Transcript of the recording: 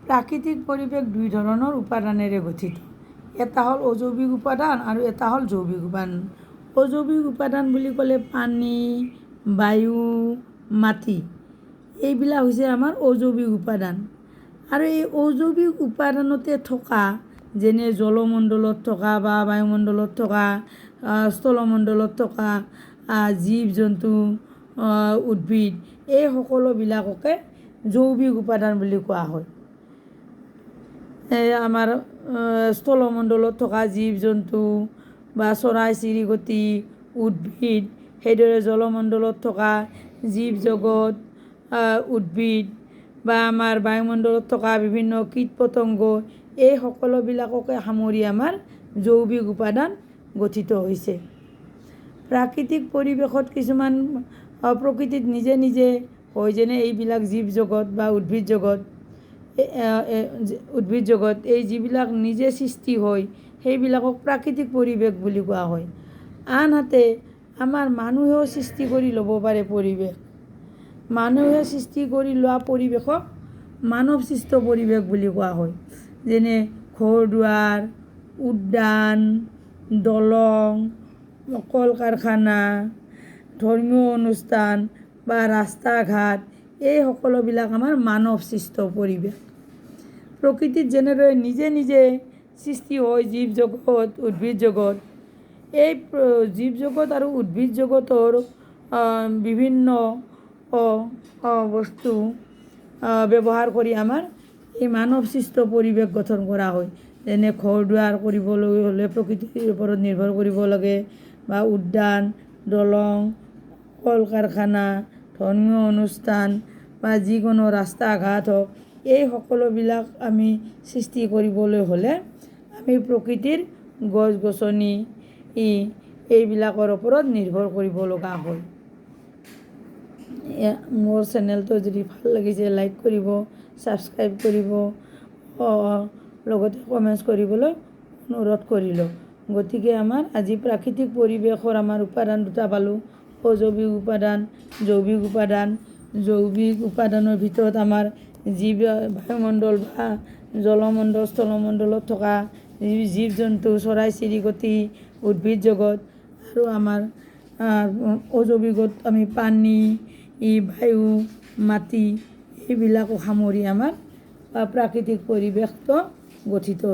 প্ৰাকৃতিক পৰিৱেশ দুই ধৰণৰ উপাদানেৰে গঠিত। এটা হ'ল অজৈৱিক উপাদান আৰু এটা হ'ল জৈৱিক উপাদান। অজৈৱিক উপাদান বুলি ক'লে পানী, বায়ু, মাটি, এইবিলাক হৈছে আমাৰ অজৈৱিক উপাদান। আৰু এই অজৈৱিক উপাদানতে থকা যেনে জলমণ্ডলত থকা বা বায়ুমণ্ডলত থকা, স্থলমণ্ডলত থকা জীৱ জন্তু, উদ্ভিদ, এই সকলোবিলাককে জৈৱিক উপাদান বুলি কোৱা হয়। আমাৰ স্থলমণ্ডলত থকা জীৱ জন্তু বা চৰাই চিৰিকটি, উদ্ভিদ, সেইদৰে জলমণ্ডলত থকা জীৱ জগত, উদ্ভিদ বা আমাৰ বায়ুমণ্ডলত থকা বিভিন্ন কীট পতংগ, এই সকলোবিলাককে সামৰি আমাৰ জৈৱিক উপাদান গঠিত হৈছে। প্ৰাকৃতিক পৰিৱেশত কিছুমান প্ৰকৃতিত নিজে নিজে হয়, যেনে এইবিলাক জীৱ জগত বা উদ্ভিদ জগত, এই যিবিলাক নিজে সৃষ্টি হয় সেইবিলাকক প্ৰাকৃতিক পৰিৱেশ বুলি কোৱা হয়। আনহাতে আমাৰ মানুহেও সৃষ্টি কৰি ল'ব পাৰে পৰিৱেশ। মানুহে সৃষ্টি কৰি লোৱা পৰিৱেশক মানৱসৃষ্ট পৰিৱেশ বুলি কোৱা হয়। যেনে ঘৰ দুৱাৰ, উদ্যান, দলং, কল কাৰখানা, ধৰ্মীয় অনুষ্ঠান বা ৰাস্তা ঘাট, এই সকলোবিলাক আমাৰ মানৱসৃষ্ট পৰিৱেশ। প্ৰকৃতিত যেনেদৰে নিজে নিজে সৃষ্টি হয় জীৱ জগত, উদ্ভিদ জগত, এই জীৱ জগত আৰু উদ্ভিদ জগতৰ বিভিন্ন বস্তু ব্যৱহাৰ কৰি আমাৰ এই মানৱসৃষ্ট পৰিৱেশ গঠন কৰা হয়। যেনে ঘৰ দুৱাৰ কৰিবলৈ হ'লে প্ৰকৃতিৰ ওপৰত নিৰ্ভৰ কৰিব লাগে, বা উদ্যান, দলং, কল কাৰখানা, ধৰ্মীয় অনুষ্ঠান বা যিকোনো ৰাস্তা ঘাট হওক, এই সকলোবিলাক আমি সৃষ্টি কৰিবলৈ হ'লে আমি প্ৰকৃতিৰ গছ গছনি এইবিলাকৰ ওপৰত নিৰ্ভৰ কৰিব লগা হয়। মোৰ চেনেলটো যদি ভাল লাগিছে লাইক কৰিব, ছাবস্ক্ৰাইব কৰিব, লগতে কমেণ্টছ কৰিবলৈ অনুৰোধ কৰিলোঁ। গতিকে আমাৰ আজি প্ৰাকৃতিক পৰিৱেশৰ আমাৰ উপাদান দুটা পালোঁ, অজৈৱিক উপাদান, জৈৱিক উপাদান। জৈৱিক উপাদানৰ ভিতৰত আমাৰ বায়ুমণ্ডল বা জলমণ্ডল, স্থলমণ্ডলত থকা জীৱ জন্তু, চৰাই চিৰিকটি, উদ্ভিদ জগত, আৰু আমাৰ অজৈৱিকত আমি পানী, বায়ু, মাটি, এইবিলাকো সামৰি আমাৰ প্ৰাকৃতিক পৰিৱেশটো গঠিত।